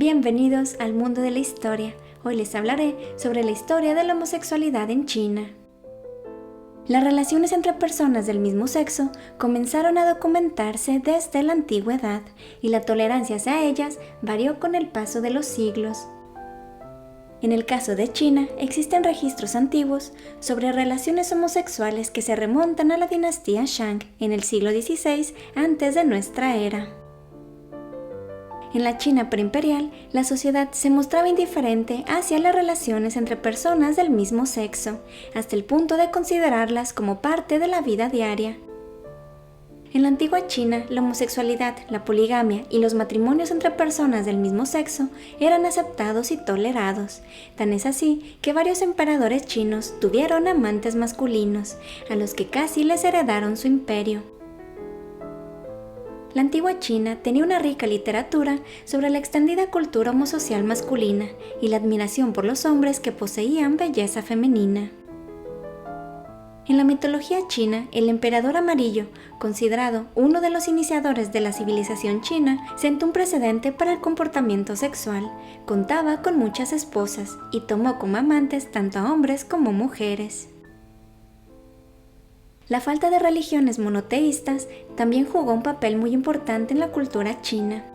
Bienvenidos al mundo de la historia. Hoy les hablaré sobre la historia de la homosexualidad en China. Las relaciones entre personas del mismo sexo comenzaron a documentarse desde la antigüedad y la tolerancia hacia ellas varió con el paso de los siglos. En el caso de China, existen registros antiguos sobre relaciones homosexuales que se remontan a la dinastía Shang en el siglo XVI antes de nuestra era. En la China preimperial, la sociedad se mostraba indiferente hacia las relaciones entre personas del mismo sexo, hasta el punto de considerarlas como parte de la vida diaria. En la antigua China, la homosexualidad, la poligamia y los matrimonios entre personas del mismo sexo eran aceptados y tolerados. Tan es así que varios emperadores chinos tuvieron amantes masculinos, a los que casi les heredaron su imperio. La antigua China tenía una rica literatura sobre la extendida cultura homosocial masculina y la admiración por los hombres que poseían belleza femenina. En la mitología china, el emperador amarillo, considerado uno de los iniciadores de la civilización china, sentó un precedente para el comportamiento sexual, contaba con muchas esposas y tomó como amantes tanto a hombres como mujeres. La falta de religiones monoteístas también jugó un papel muy importante en la cultura china.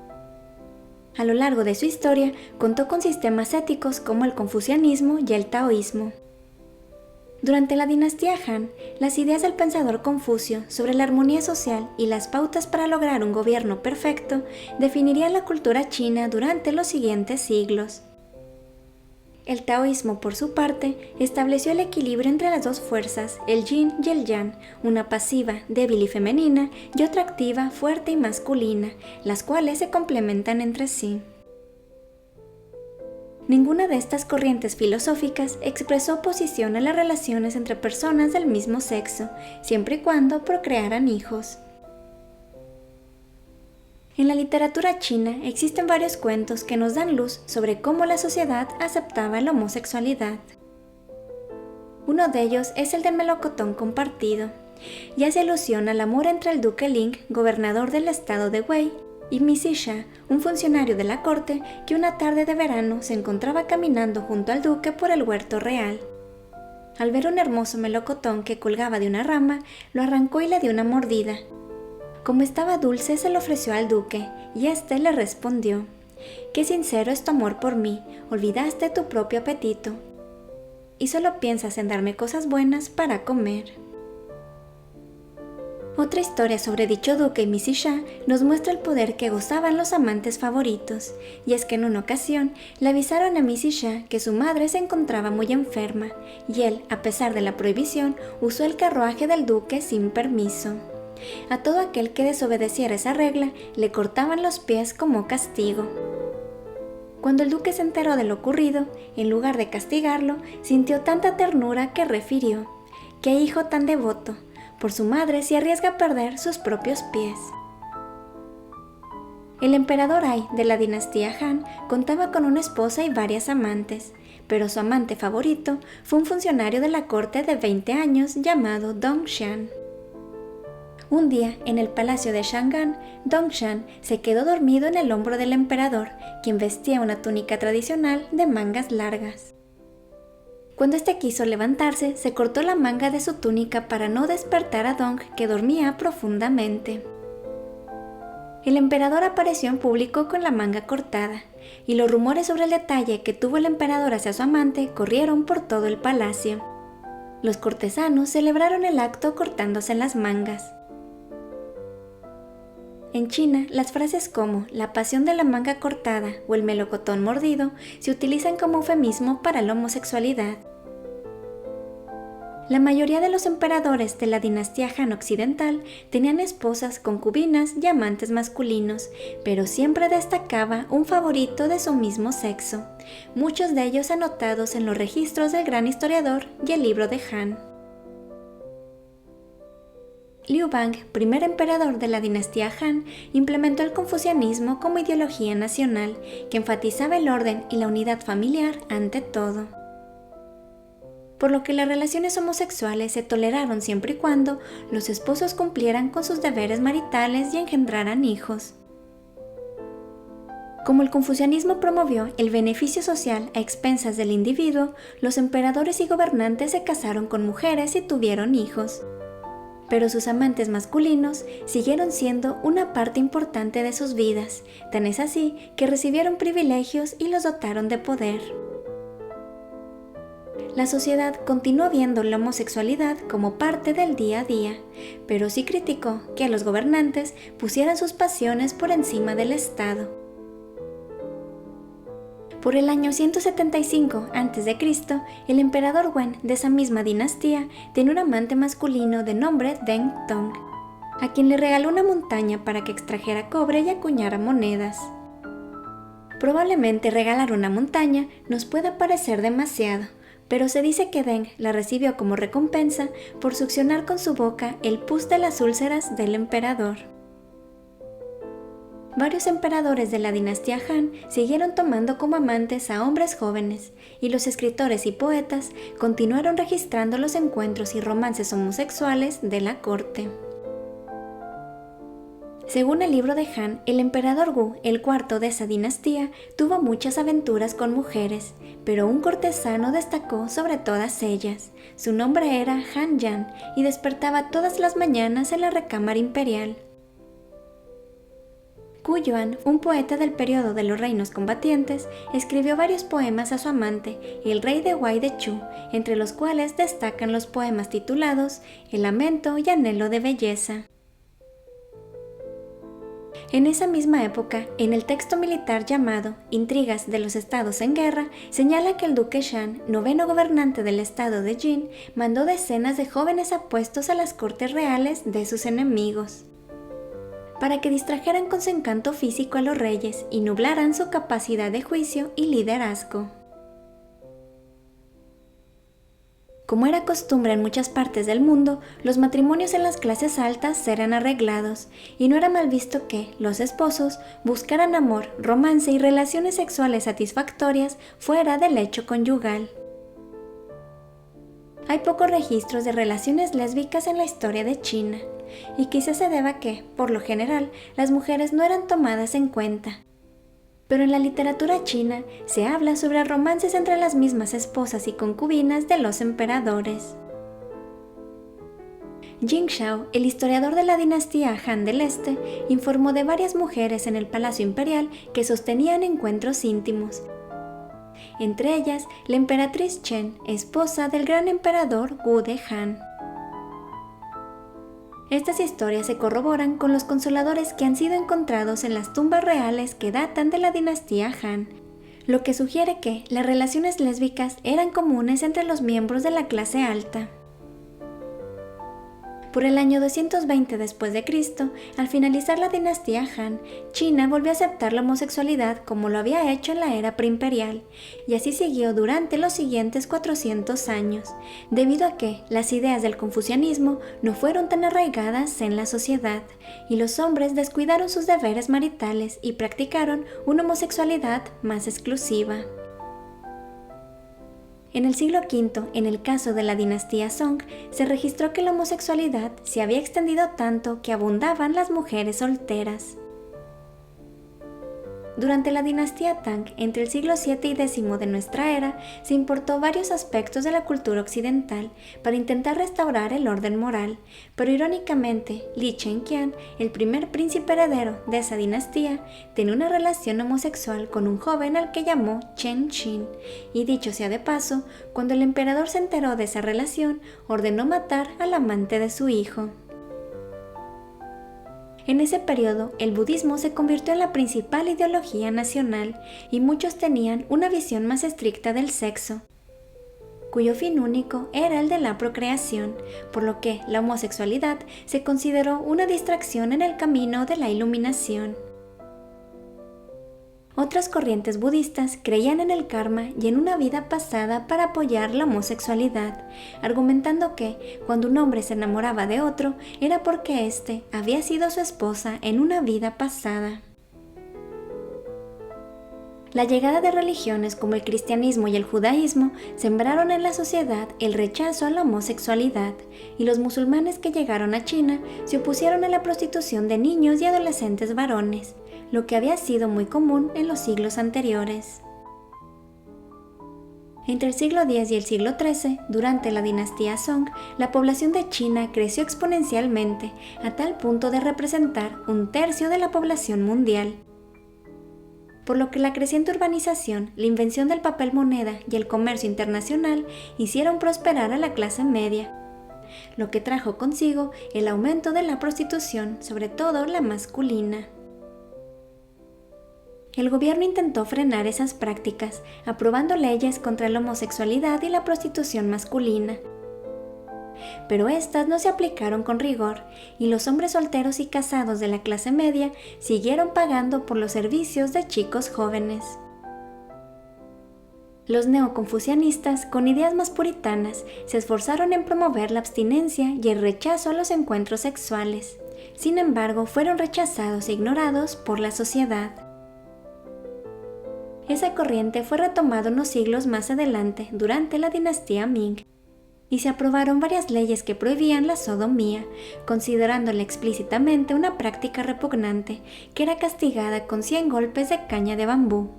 A lo largo de su historia, contó con sistemas éticos como el confucianismo y el taoísmo. Durante la dinastía Han, las ideas del pensador Confucio sobre la armonía social y las pautas para lograr un gobierno perfecto definirían la cultura china durante los siguientes siglos. El taoísmo, por su parte, estableció el equilibrio entre las dos fuerzas, el yin y el yang, una pasiva, débil y femenina, y otra activa, fuerte y masculina, las cuales se complementan entre sí. Ninguna de estas corrientes filosóficas expresó oposición a las relaciones entre personas del mismo sexo, siempre y cuando procrearan hijos. En la literatura china existen varios cuentos que nos dan luz sobre cómo la sociedad aceptaba la homosexualidad. Uno de ellos es el del melocotón compartido, y hace alusión al amor entre el duque Ling, gobernador del estado de Wei, y Missy Sha, un funcionario de la corte que una tarde de verano se encontraba caminando junto al duque por el huerto real. Al ver un hermoso melocotón que colgaba de una rama, lo arrancó y le dio una mordida. Como estaba dulce, se lo ofreció al duque, y éste le respondió: «Qué sincero es tu amor por mí, olvidaste tu propio apetito, y solo piensas en darme cosas buenas para comer». Otra historia sobre dicho duque y Missy Sha nos muestra el poder que gozaban los amantes favoritos, y es que en una ocasión le avisaron a Missy Sha que su madre se encontraba muy enferma, y él, a pesar de la prohibición, usó el carruaje del duque sin permiso. A todo aquel que desobedeciera esa regla le cortaban los pies como castigo. Cuando el duque se enteró de lo ocurrido, en lugar de castigarlo, sintió tanta ternura que refirió: «Qué hijo tan devoto, por su madre se arriesga a perder sus propios pies». El emperador Ai de la dinastía Han contaba con una esposa y varias amantes, pero su amante favorito fue un funcionario de la corte de 20 años llamado Dong Xian. Un día, en el palacio de Chang'an, Dongshan se quedó dormido en el hombro del emperador, quien vestía una túnica tradicional de mangas largas. Cuando éste quiso levantarse, se cortó la manga de su túnica para no despertar a Dong, que dormía profundamente. El emperador apareció en público con la manga cortada, y los rumores sobre el detalle que tuvo el emperador hacia su amante corrieron por todo el palacio. Los cortesanos celebraron el acto cortándose las mangas. En China, las frases como «la pasión de la manga cortada» o «el melocotón mordido» se utilizan como eufemismo para la homosexualidad. La mayoría de los emperadores de la dinastía Han occidental tenían esposas, concubinas y amantes masculinos, pero siempre destacaba un favorito de su mismo sexo, muchos de ellos anotados en los registros del gran historiador y el libro de Han. Liu Bang, primer emperador de la dinastía Han, implementó el confucianismo como ideología nacional, que enfatizaba el orden y la unidad familiar ante todo. Por lo que las relaciones homosexuales se toleraron siempre y cuando los esposos cumplieran con sus deberes maritales y engendraran hijos. Como el confucianismo promovió el beneficio social a expensas del individuo, los emperadores y gobernantes se casaron con mujeres y tuvieron hijos. Pero sus amantes masculinos siguieron siendo una parte importante de sus vidas, tan es así que recibieron privilegios y los dotaron de poder. La sociedad continuó viendo la homosexualidad como parte del día a día, pero sí criticó que los gobernantes pusieran sus pasiones por encima del Estado. Por el año 175 a.C., el emperador Wen de esa misma dinastía tenía un amante masculino de nombre Deng Tong, a quien le regaló una montaña para que extrajera cobre y acuñara monedas. Probablemente regalar una montaña nos pueda parecer demasiado, pero se dice que Deng la recibió como recompensa por succionar con su boca el pus de las úlceras del emperador. Varios emperadores de la dinastía Han siguieron tomando como amantes a hombres jóvenes, y los escritores y poetas continuaron registrando los encuentros y romances homosexuales de la corte. Según el libro de Han, el emperador Wu, el cuarto de esa dinastía, tuvo muchas aventuras con mujeres, pero un cortesano destacó sobre todas ellas. Su nombre era Han Yan y despertaba todas las mañanas en la recámara imperial. Qu Yuan, un poeta del periodo de los reinos combatientes, escribió varios poemas a su amante, el rey de Wei de Chu, entre los cuales destacan los poemas titulados El lamento y anhelo de belleza. En esa misma época, en el texto militar llamado Intrigas de los Estados en Guerra, señala que el duque Shan, noveno gobernante del estado de Jin, mandó decenas de jóvenes apuestos a las cortes reales de sus enemigos, para que distrajeran con su encanto físico a los reyes y nublaran su capacidad de juicio y liderazgo. Como era costumbre en muchas partes del mundo, los matrimonios en las clases altas eran arreglados, y no era mal visto que los esposos buscaran amor, romance y relaciones sexuales satisfactorias fuera del lecho conyugal. Hay pocos registros de relaciones lésbicas en la historia de China, y quizás se deba a que, por lo general, las mujeres no eran tomadas en cuenta. Pero en la literatura china se habla sobre romances entre las mismas esposas y concubinas de los emperadores. Jing Shao, el historiador de la dinastía Han del Este, informó de varias mujeres en el palacio imperial que sostenían encuentros íntimos, entre ellas la emperatriz Chen, esposa del gran emperador Wu de Han. Estas historias se corroboran con los consoladores que han sido encontrados en las tumbas reales que datan de la dinastía Han, lo que sugiere que las relaciones lésbicas eran comunes entre los miembros de la clase alta. Por el año 220 después de Cristo, al finalizar la dinastía Han, China volvió a aceptar la homosexualidad como lo había hecho en la era preimperial, y así siguió durante los siguientes 400 años, debido a que las ideas del confucianismo no fueron tan arraigadas en la sociedad, y los hombres descuidaron sus deberes maritales y practicaron una homosexualidad más exclusiva. En el siglo V, en el caso de la dinastía Song, se registró que la homosexualidad se había extendido tanto que abundaban las mujeres solteras. Durante la dinastía Tang, entre el siglo VII y X de nuestra era, se importó varios aspectos de la cultura occidental para intentar restaurar el orden moral, pero irónicamente, Li Chengqian, el primer príncipe heredero de esa dinastía, tenía una relación homosexual con un joven al que llamó Chen Xin, y dicho sea de paso, cuando el emperador se enteró de esa relación, ordenó matar al amante de su hijo. En ese periodo, el budismo se convirtió en la principal ideología nacional y muchos tenían una visión más estricta del sexo, cuyo fin único era el de la procreación, por lo que la homosexualidad se consideró una distracción en el camino de la iluminación. Otras corrientes budistas creían en el karma y en una vida pasada para apoyar la homosexualidad, argumentando que cuando un hombre se enamoraba de otro era porque éste había sido su esposa en una vida pasada. La llegada de religiones como el cristianismo y el judaísmo sembraron en la sociedad el rechazo a la homosexualidad, y los musulmanes que llegaron a China se opusieron a la prostitución de niños y adolescentes varones, lo que había sido muy común en los siglos anteriores. Entre el siglo X y el siglo XIII, durante la dinastía Song, la población de China creció exponencialmente a tal punto de representar 1/3 de la población mundial. Por lo que la creciente urbanización, la invención del papel moneda y el comercio internacional hicieron prosperar a la clase media, lo que trajo consigo el aumento de la prostitución, sobre todo la masculina. El gobierno intentó frenar esas prácticas, aprobando leyes contra la homosexualidad y la prostitución masculina. Pero estas no se aplicaron con rigor, y los hombres solteros y casados de la clase media siguieron pagando por los servicios de chicos jóvenes. Los neoconfucianistas, con ideas más puritanas, se esforzaron en promover la abstinencia y el rechazo a los encuentros sexuales. Sin embargo, fueron rechazados e ignorados por la sociedad. Esa corriente fue retomada unos siglos más adelante, durante la dinastía Ming, y se aprobaron varias leyes que prohibían la sodomía, considerándola explícitamente una práctica repugnante, que era castigada con 100 golpes de caña de bambú.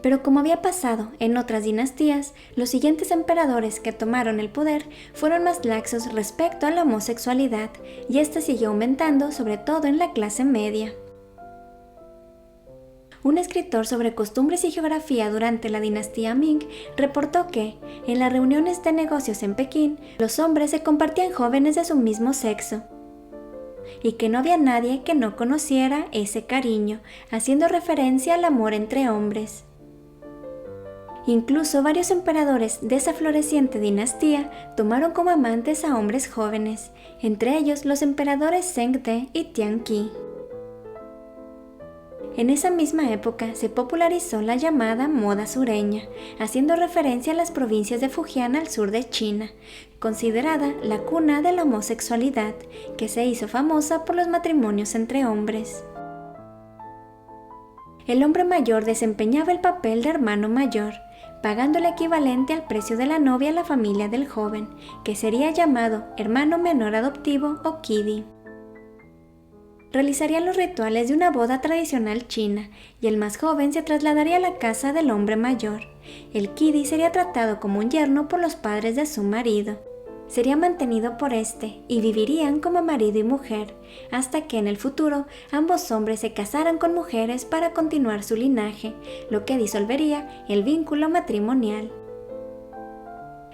Pero como había pasado en otras dinastías, los siguientes emperadores que tomaron el poder fueron más laxos respecto a la homosexualidad, y esta siguió aumentando sobre todo en la clase media. Un escritor sobre costumbres y geografía durante la dinastía Ming reportó que, en las reuniones de negocios en Pekín, los hombres se compartían jóvenes de su mismo sexo, y que no había nadie que no conociera ese cariño, haciendo referencia al amor entre hombres. Incluso varios emperadores de esa floreciente dinastía tomaron como amantes a hombres jóvenes, entre ellos los emperadores Zhengde y Tianqi. En esa misma época se popularizó la llamada moda sureña, haciendo referencia a las provincias de Fujian al sur de China, considerada la cuna de la homosexualidad, que se hizo famosa por los matrimonios entre hombres. El hombre mayor desempeñaba el papel de hermano mayor, pagando el equivalente al precio de la novia a la familia del joven, que sería llamado hermano menor adoptivo o kidi. Realizarían los rituales de una boda tradicional china, y el más joven se trasladaría a la casa del hombre mayor. El kidi sería tratado como un yerno por los padres de su marido. Sería mantenido por este, y vivirían como marido y mujer, hasta que en el futuro ambos hombres se casaran con mujeres para continuar su linaje, lo que disolvería el vínculo matrimonial.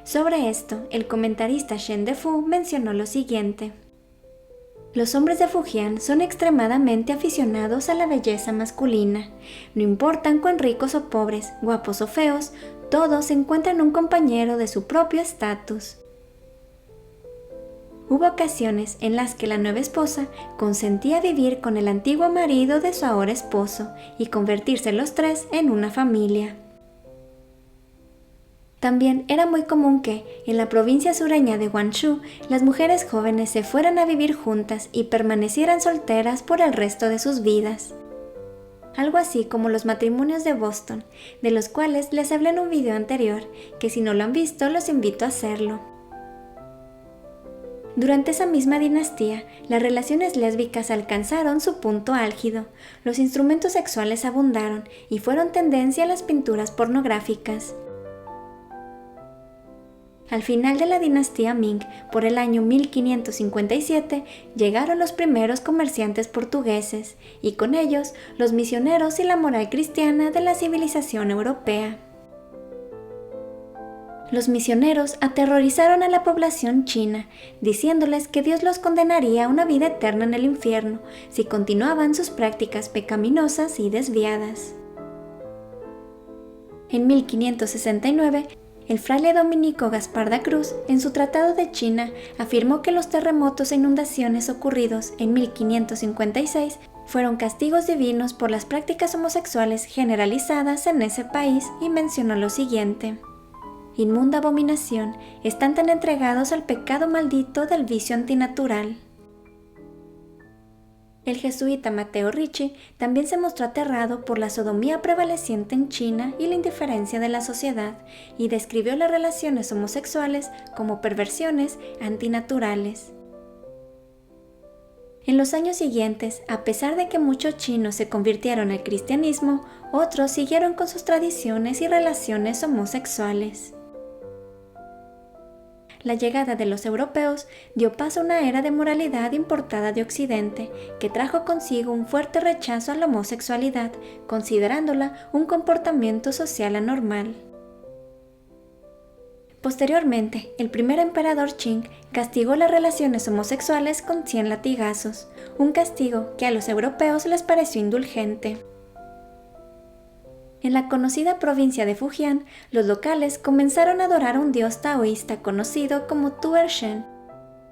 Sobre esto, el comentarista Shen Defu mencionó lo siguiente: los hombres de Fujian son extremadamente aficionados a la belleza masculina. No importan cuán ricos o pobres, guapos o feos, todos encuentran un compañero de su propio estatus. Hubo ocasiones en las que la nueva esposa consentía vivir con el antiguo marido de su ahora esposo y convertirse los tres en una familia. También era muy común que, en la provincia sureña de Guangzhou, las mujeres jóvenes se fueran a vivir juntas y permanecieran solteras por el resto de sus vidas. Algo así como los matrimonios de Boston, de los cuales les hablé en un video anterior, que si no lo han visto los invito a hacerlo. Durante esa misma dinastía, las relaciones lésbicas alcanzaron su punto álgido, los instrumentos sexuales abundaron y fueron tendencia a las pinturas pornográficas. Al final de la dinastía Ming, por el año 1557, llegaron los primeros comerciantes portugueses, y con ellos los misioneros y la moral cristiana de la civilización europea. Los misioneros aterrorizaron a la población china, diciéndoles que Dios los condenaría a una vida eterna en el infierno si continuaban sus prácticas pecaminosas y desviadas. En 1569, el fraile dominico Gaspar da Cruz, en su Tratado de China, afirmó que los terremotos e inundaciones ocurridos en 1556 fueron castigos divinos por las prácticas homosexuales generalizadas en ese país, y mencionó lo siguiente: inmunda abominación, están tan entregados al pecado maldito del vicio antinatural. El jesuita Matteo Ricci también se mostró aterrado por la sodomía prevaleciente en China y la indiferencia de la sociedad, y describió las relaciones homosexuales como perversiones antinaturales. En los años siguientes, a pesar de que muchos chinos se convirtieron al cristianismo, otros siguieron con sus tradiciones y relaciones homosexuales. La llegada de los europeos dio paso a una era de moralidad importada de Occidente, que trajo consigo un fuerte rechazo a la homosexualidad, considerándola un comportamiento social anormal. Posteriormente, el primer emperador Qing castigó las relaciones homosexuales con 100 latigazos, un castigo que a los europeos les pareció indulgente. En la conocida provincia de Fujian, los locales comenzaron a adorar a un dios taoísta conocido como Tuer Shen,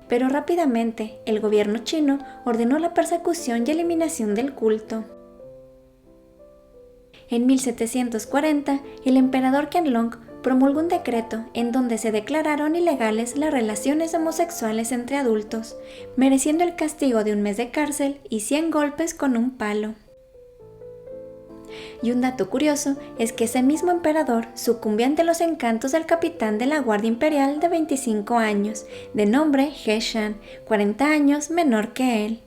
pero rápidamente el gobierno chino ordenó la persecución y eliminación del culto. En 1740, el emperador Qianlong promulgó un decreto en donde se declararon ilegales las relaciones homosexuales entre adultos, mereciendo el castigo de 1 mes de cárcel y 100 golpes con un palo. Y un dato curioso es que ese mismo emperador sucumbió ante los encantos del capitán de la Guardia Imperial de 25 años, de nombre He Shan, 40 años menor que él.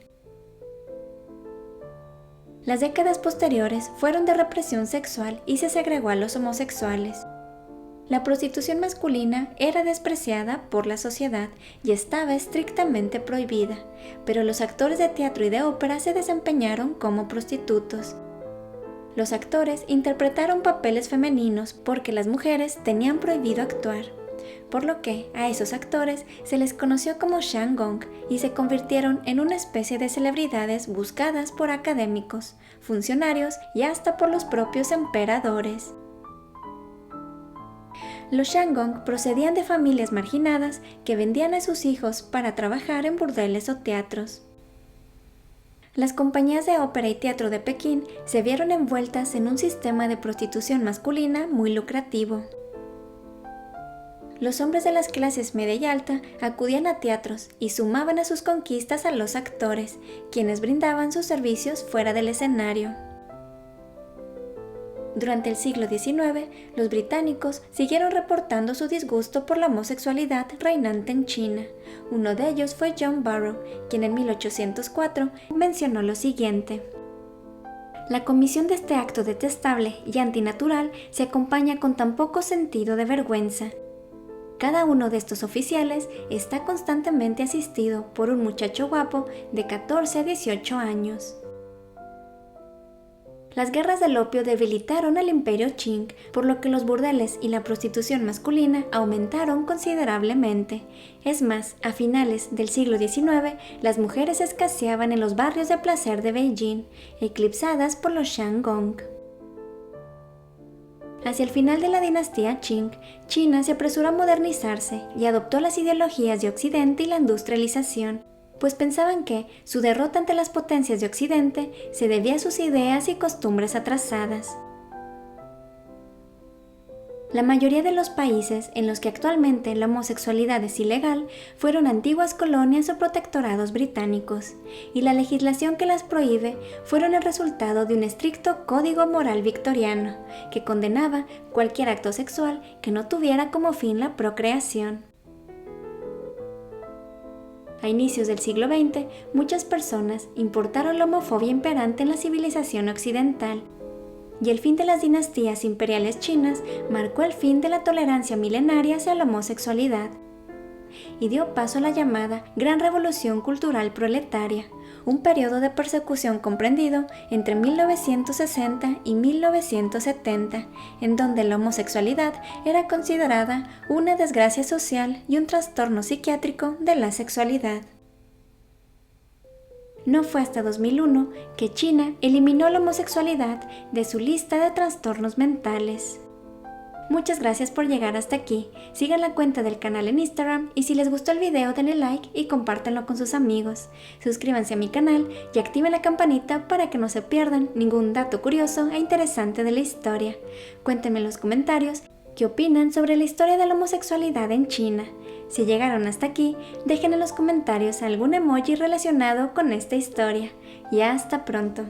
Las décadas posteriores fueron de represión sexual y se segregó a los homosexuales. La prostitución masculina era despreciada por la sociedad y estaba estrictamente prohibida, pero los actores de teatro y de ópera se desempeñaron como prostitutos. Los actores interpretaron papeles femeninos porque las mujeres tenían prohibido actuar, por lo que a esos actores se les conoció como Shangong y se convirtieron en una especie de celebridades buscadas por académicos, funcionarios y hasta por los propios emperadores. Los Shangong procedían de familias marginadas que vendían a sus hijos para trabajar en burdeles o teatros. Las compañías de ópera y teatro de Pekín se vieron envueltas en un sistema de prostitución masculina muy lucrativo. Los hombres de las clases media y alta acudían a teatros y sumaban a sus conquistas a los actores, quienes brindaban sus servicios fuera del escenario. Durante el siglo XIX, los británicos siguieron reportando su disgusto por la homosexualidad reinante en China. Uno de ellos fue John Barrow, quien en 1804 mencionó lo siguiente: la comisión de este acto detestable y antinatural se acompaña con tan poco sentido de vergüenza. Cada uno de estos oficiales está constantemente asistido por un muchacho guapo de 14 a 18 años. Las guerras del opio debilitaron al imperio Qing, por lo que los burdeles y la prostitución masculina aumentaron considerablemente. Es más, a finales del siglo XIX, las mujeres escaseaban en los barrios de placer de Beijing, eclipsadas por los Shangong. Hacia el final de la dinastía Qing, China se apresuró a modernizarse y adoptó las ideologías de Occidente y la industrialización, pues pensaban que su derrota ante las potencias de Occidente se debía a sus ideas y costumbres atrasadas. La mayoría de los países en los que actualmente la homosexualidad es ilegal fueron antiguas colonias o protectorados británicos, y la legislación que las prohíbe fueron el resultado de un estricto código moral victoriano, que condenaba cualquier acto sexual que no tuviera como fin la procreación. A inicios del siglo XX, muchas personas importaron la homofobia imperante en la civilización occidental, y el fin de las dinastías imperiales chinas marcó el fin de la tolerancia milenaria hacia la homosexualidad, y dio paso a la llamada Gran Revolución Cultural Proletaria, un periodo de persecución comprendido entre 1960 y 1970, en donde la homosexualidad era considerada una desgracia social y un trastorno psiquiátrico de la sexualidad. No fue hasta 2001 que China eliminó la homosexualidad de su lista de trastornos mentales. Muchas gracias por llegar hasta aquí. Sigan la cuenta del canal en Instagram y si les gustó el video denle like y compártanlo con sus amigos. Suscríbanse a mi canal y activen la campanita para que no se pierdan ningún dato curioso e interesante de la historia. Cuéntenme en los comentarios qué opinan sobre la historia de la homosexualidad en China. Si llegaron hasta aquí, dejen en los comentarios algún emoji relacionado con esta historia. Y hasta pronto.